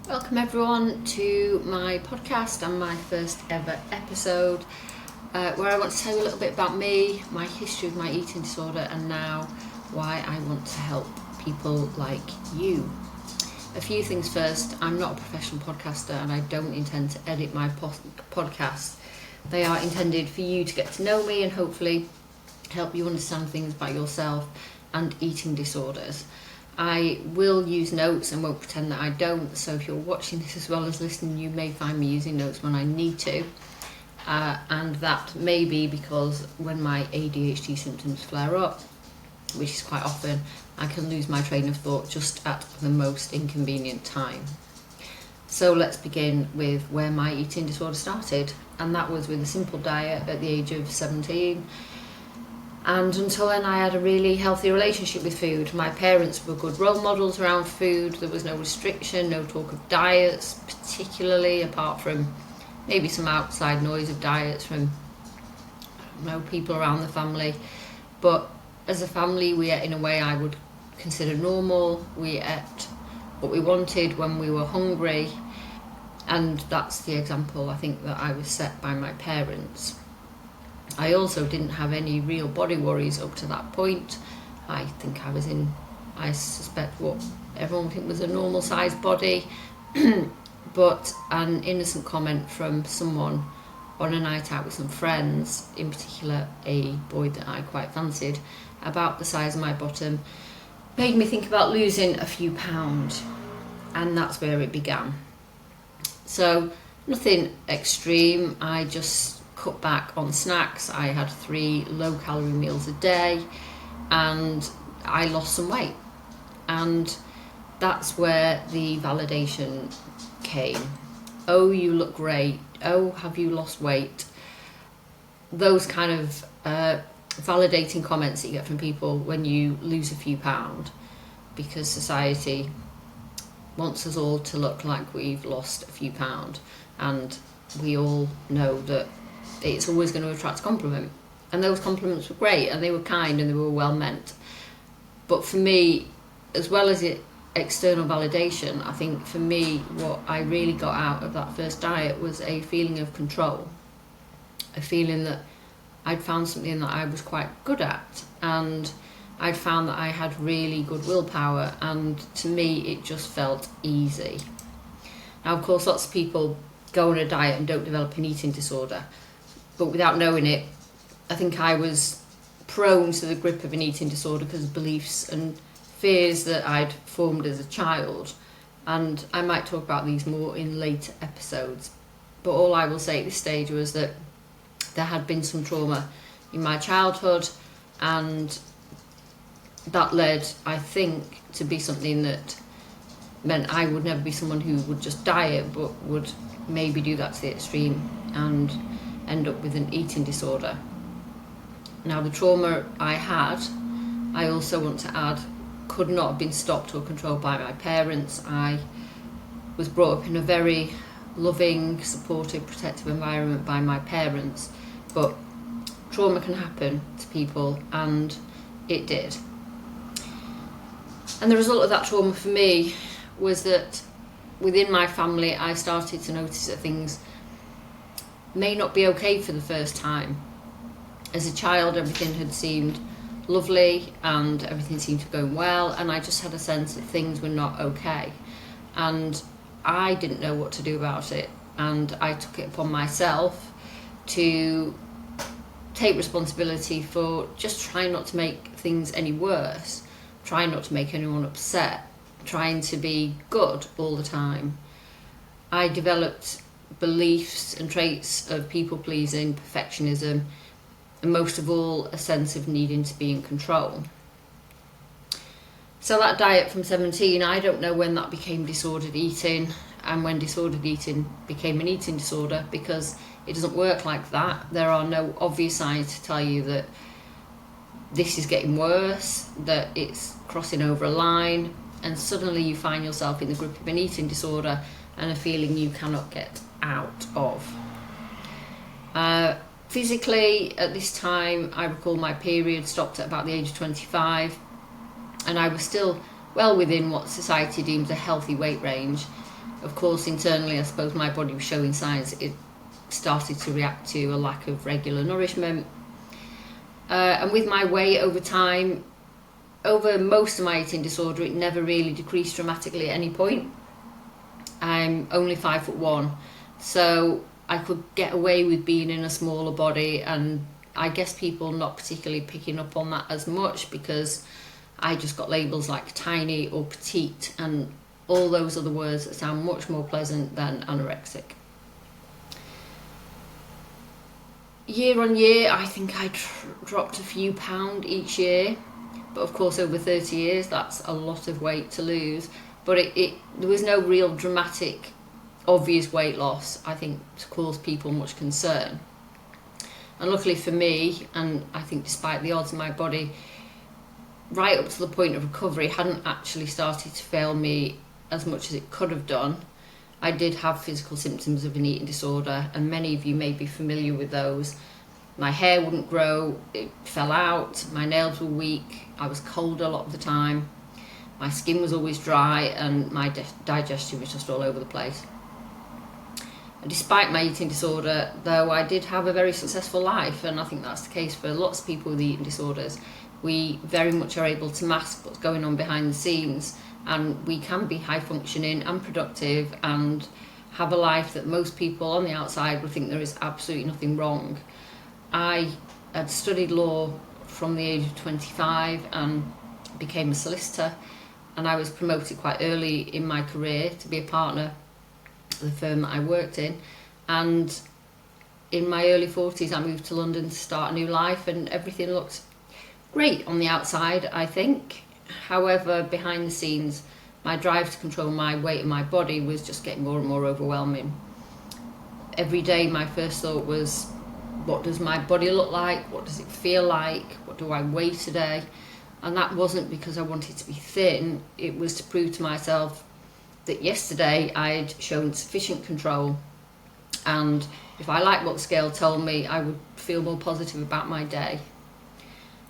Welcome everyone to my podcast and my first ever episode where I want to tell you a little bit about me, my history of my eating disorder, and now why I want to help people like you. A few things first, I'm not a professional podcaster and I don't intend to edit my podcasts. They are intended for you to get to know me and hopefully help you understand things about yourself and eating disorders. I will use notes and won't pretend that I don't, so if you're watching this as well as listening, you may find me using notes when I need to. And that may be because when my ADHD symptoms flare up, which is quite often, I can lose my train of thought just at the most inconvenient time. So let's begin with where my eating disorder started, and that was with a simple diet at the age of 17. And until then I had a really healthy relationship with food. My parents were good role models around food. There was no restriction, no talk of diets, particularly apart from maybe some outside noise of diets from people around the family. But as a family we ate in a way I would consider normal. We ate what we wanted when we were hungry, and that's the example I think that I was set by my parents. I also didn't have any real body worries up to that point. I think I suspect what everyone would think was a normal sized body, but an innocent comment from someone on a night out with some friends, in particular a boy that I quite fancied, about the size of my bottom, made me think about losing a few pounds, and that's where it began. So nothing extreme, I just cut back on snacks. I had 3 low-calorie meals a day and I lost some weight, and that's where the validation came. Oh, you look great. Oh, have you lost weight? Those kind of validating comments that you get from people when you lose a few pounds, because society wants us all to look like we've lost a few pounds, and we all know that it's always going to attract a compliment, and those compliments were great and they were kind and they were well meant. But for me, as well as it external validation, I think for me what I really got out of that first diet was a feeling of control, a feeling that I'd found something that I was quite good at, and I'd found that I had really good willpower, and to me it just felt easy. Now of course lots of people go on a diet and don't develop an eating disorder, but without knowing it, I think I was prone to the grip of an eating disorder because of beliefs and fears that I'd formed as a child. And I might talk about these more in later episodes. But all I will say at this stage was that there had been some trauma in my childhood, and that led, I think, to be something that meant I would never be someone who would just diet, but would maybe do that to the extreme and end up with an eating disorder. Now the trauma I had, I also want to add, could not have been stopped or controlled by my parents. I was brought up in a very loving, supportive, protective environment by my parents, but trauma can happen to people, and it did. And the result of that trauma for me was that within my family I started to notice that things may not be okay for the first time. As a child everything had seemed lovely and everything seemed to go well, and I just had a sense that things were not okay, and I didn't know what to do about it, and I took it upon myself to take responsibility for just trying not to make things any worse, trying not to make anyone upset, trying to be good all the time. I developed beliefs and traits of people-pleasing, perfectionism, and most of all a sense of needing to be in control. So that diet from 17, I don't know when that became disordered eating and when disordered eating became an eating disorder, because it doesn't work like that. There are no obvious signs to tell you that this is getting worse, that it's crossing over a line, and suddenly you find yourself in the grip of an eating disorder and a feeling you cannot get out of. Physically, at this time, I recall my period stopped at about the age of 25, and I was still well within what society deems a healthy weight range. of course, internally, I suppose my body was showing signs it started to react to a lack of regular nourishment. And with my weight over time, over most of my eating disorder, it never really decreased dramatically at any point. I'm only 5'1", so I could get away with being in a smaller body, and I guess people not particularly picking up on that as much because I just got labels like tiny or petite and all those other words that sound much more pleasant than anorexic. Year on year, I think I dropped a few pounds each year, but of course over 30 years that's a lot of weight to lose. But there was no real dramatic, obvious weight loss, I think, to cause people much concern. And luckily for me, and I think despite the odds, my body, right up to the point of recovery, hadn't actually started to fail me as much as it could have done. I did have physical symptoms of an eating disorder, and many of you may be familiar with those. My hair wouldn't grow, it fell out, my nails were weak, I was cold a lot of the time, my skin was always dry, and my digestion was just all over the place. And despite my eating disorder, though, I did have a very successful life, and I think that's the case for lots of people with eating disorders. We very much are able to mask what's going on behind the scenes, and we can be high functioning and productive and have a life that most people on the outside would think there is absolutely nothing wrong. I had studied law from the age of 25 and became a solicitor, and I was promoted quite early in my career to be a partner at the firm that I worked in, and in my early 40s I moved to London to start a new life, and everything looked great on the outside, I think. However, behind the scenes, my drive to control my weight and my body was just getting more and more overwhelming. Every day my first thought was, what does my body look like? What does it feel like? What do I weigh today? And that wasn't because I wanted to be thin, it was to prove to myself that yesterday I'd shown sufficient control, and if I liked what the scale told me, I would feel more positive about my day.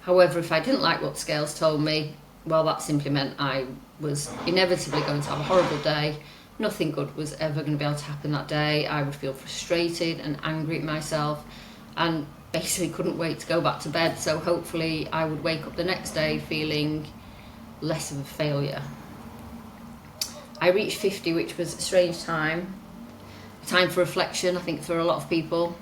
However, if I didn't like what the scales told me, well, that simply meant I was inevitably going to have a horrible day. Nothing good was ever going to be able to happen that day. I would feel frustrated and angry at myself, and basically couldn't wait to go back to bed, so hopefully I would wake up the next day feeling less of a failure. I reached 50, which was a strange time for reflection, I think, for a lot of people.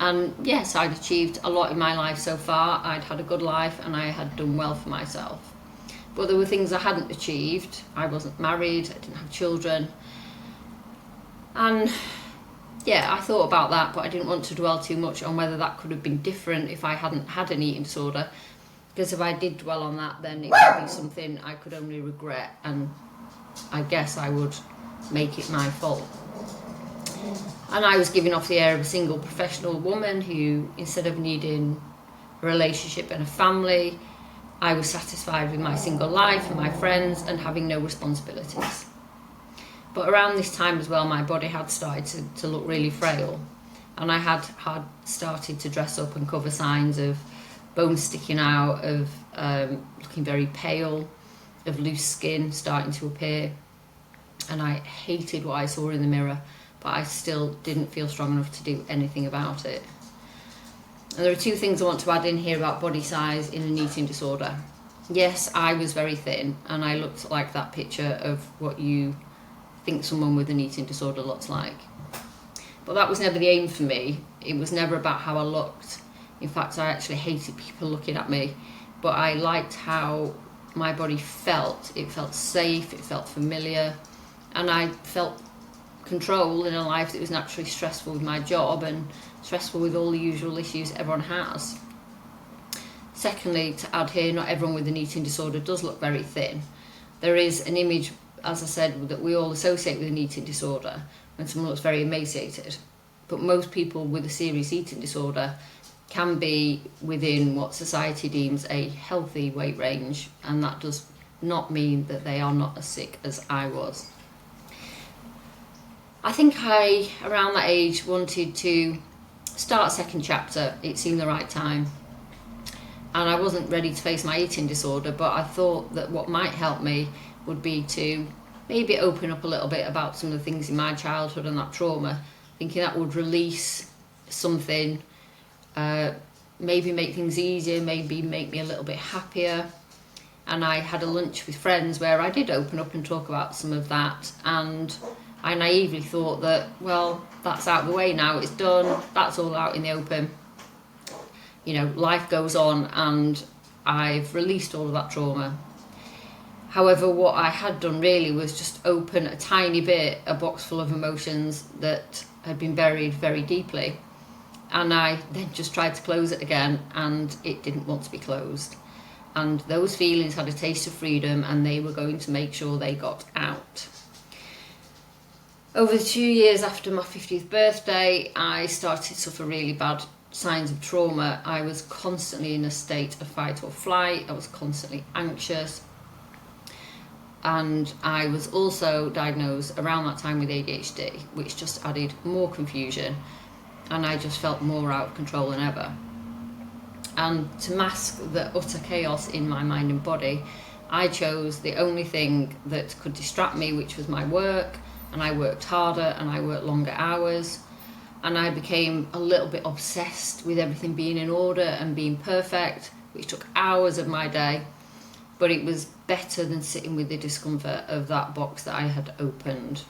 And yes, I'd achieved a lot in my life so far. I'd had a good life and I had done well for myself. But there were things I hadn't achieved. I wasn't married, I didn't have children. And yeah, I thought about that, but I didn't want to dwell too much on whether that could have been different if I hadn't had an eating disorder. Because if I did dwell on that, then it would be something I could only regret, and I guess I would make it my fault. And I was giving off the air of a single professional woman who, instead of needing a relationship and a family, I was satisfied with my single life and my friends and having no responsibilities. But around this time as well, my body had started to look really frail, and I had started to dress up and cover signs of bones sticking out, of looking very pale, of loose skin starting to appear, and I hated what I saw in the mirror, but I still didn't feel strong enough to do anything about it. And there are two things I want to add in here about body size in an eating disorder. Yes, I was very thin, and I looked like that picture of what you think someone with an eating disorder looks like. But that was never the aim for me. It was never about how I looked. In fact, I actually hated people looking at me, but I liked how my body felt. It felt safe, it felt familiar, and I felt control in a life that was naturally stressful with my job and stressful with all the usual issues everyone has. Secondly, to add here, not everyone with an eating disorder does look very thin. There is an image, as I said, that we all associate with an eating disorder when someone looks very emaciated, but most people with a serious eating disorder can be within what society deems a healthy weight range, and that does not mean that they are not as sick as I was. I think I, around that age, wanted to start a second chapter. It seemed the right time. And I wasn't ready to face my eating disorder, but I thought that what might help me would be to maybe open up a little bit about some of the things in my childhood and that trauma, thinking that would release something, maybe make things easier, maybe make me a little bit happier. And I had a lunch with friends where I did open up and talk about some of that, and I naively thought that, well, that's out of the way now, it's done, that's all out in the open. You know, life goes on, and I've released all of that trauma. However, what I had done really was just open a tiny bit, a box full of emotions that had been buried very deeply. And I then just tried to close it again, and it didn't want to be closed. And those feelings had a taste of freedom, and they were going to make sure they got out. Over the 2 years after my 50th birthday, I started to suffer really bad signs of trauma. I was constantly in a state of fight or flight. I was constantly anxious. And I was also diagnosed around that time with ADHD, which just added more confusion. And I just felt more out of control than ever. And to mask the utter chaos in my mind and body, I chose the only thing that could distract me, which was my work. And I worked harder and I worked longer hours. And I became a little bit obsessed with everything being in order and being perfect, which took hours of my day. But it was better than sitting with the discomfort of that box that I had opened.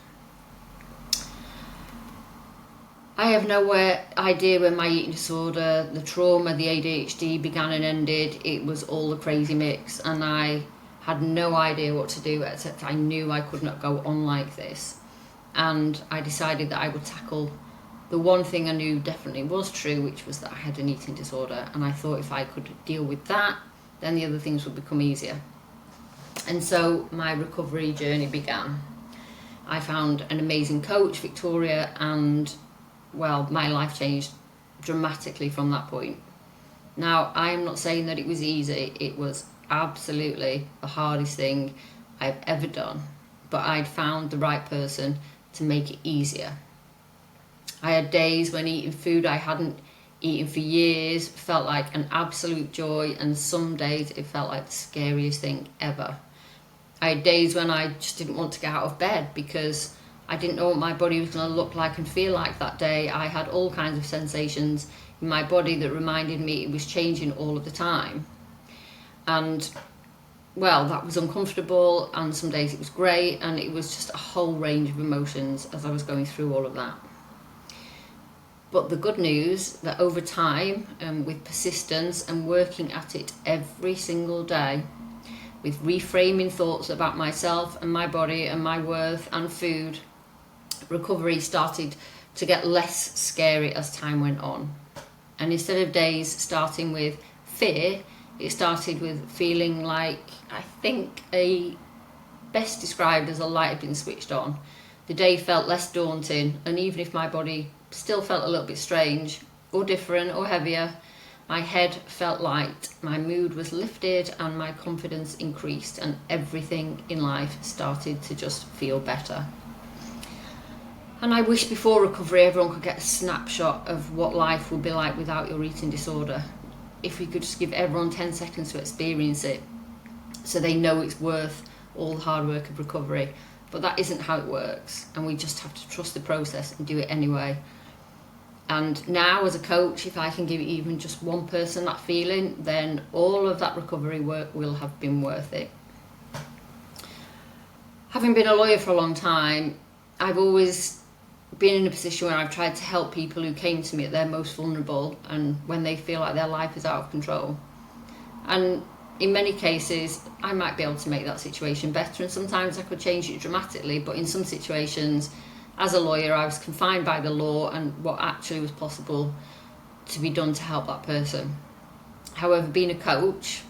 I have no idea when my eating disorder, the trauma, the ADHD began and ended. It was all a crazy mix, and I had no idea what to do, except I knew I could not go on like this. And I decided that I would tackle the one thing I knew definitely was true, which was that I had an eating disorder. And I thought if I could deal with that, then the other things would become easier. And so my recovery journey began. I found an amazing coach, Victoria, and well, my life changed dramatically from that point. Now, I am not saying that it was easy. It was absolutely the hardest thing I've ever done, but I'd found the right person to make it easier. I had days when eating food I hadn't eaten for years felt like an absolute joy, and some days it felt like the scariest thing ever. I had days when I just didn't want to get out of bed because I didn't know what my body was going to look like and feel like that day. I had all kinds of sensations in my body that reminded me it was changing all of the time. And, well, that was uncomfortable, and some days it was great, and it was just a whole range of emotions as I was going through all of that. But the good news that over time, with persistence and working at it every single day, with reframing thoughts about myself and my body and my worth and food, recovery started to get less scary as time went on. And instead of days starting with fear, it started with feeling like, I think, best described as a light had been switched on. The day felt less daunting, and even if my body still felt a little bit strange or different or heavier, my head felt light, my mood was lifted, and my confidence increased, and everything in life started to just feel better. And I wish before recovery everyone could get a snapshot of what life would be like without your eating disorder. If we could just give everyone 10 seconds to experience it so they know it's worth all the hard work of recovery. But that isn't how it works, and we just have to trust the process and do it anyway. And now as a coach, if I can give even just one person that feeling, then all of that recovery work will have been worth it. Having been a lawyer for a long time, I've always been in a position where I've tried to help people who came to me at their most vulnerable and when they feel like their life is out of control. And in many cases, I might be able to make that situation better, and sometimes I could change it dramatically, but in some situations, as a lawyer, I was confined by the law and what actually was possible to be done to help that person. However, being a coach,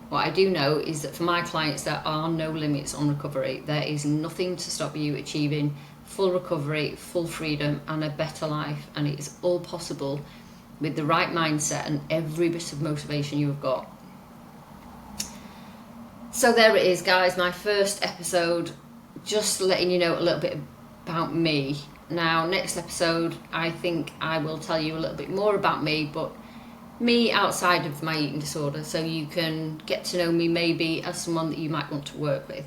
what I do know is that for my clients, there are no limits on recovery. There is nothing to stop you achieving full recovery, full freedom, and a better life. And it is all possible with the right mindset and every bit of motivation you have got. So there it is, guys, my first episode, just letting you know a little bit about me. Now, next episode, I think I will tell you a little bit more about me, but me outside of my eating disorder, so you can get to know me maybe as someone that you might want to work with.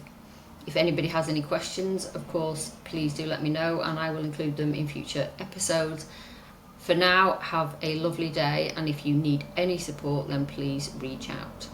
If anybody has any questions, of course, please do let me know and I will include them in future episodes. For now, have a lovely day, and if you need any support, then please reach out.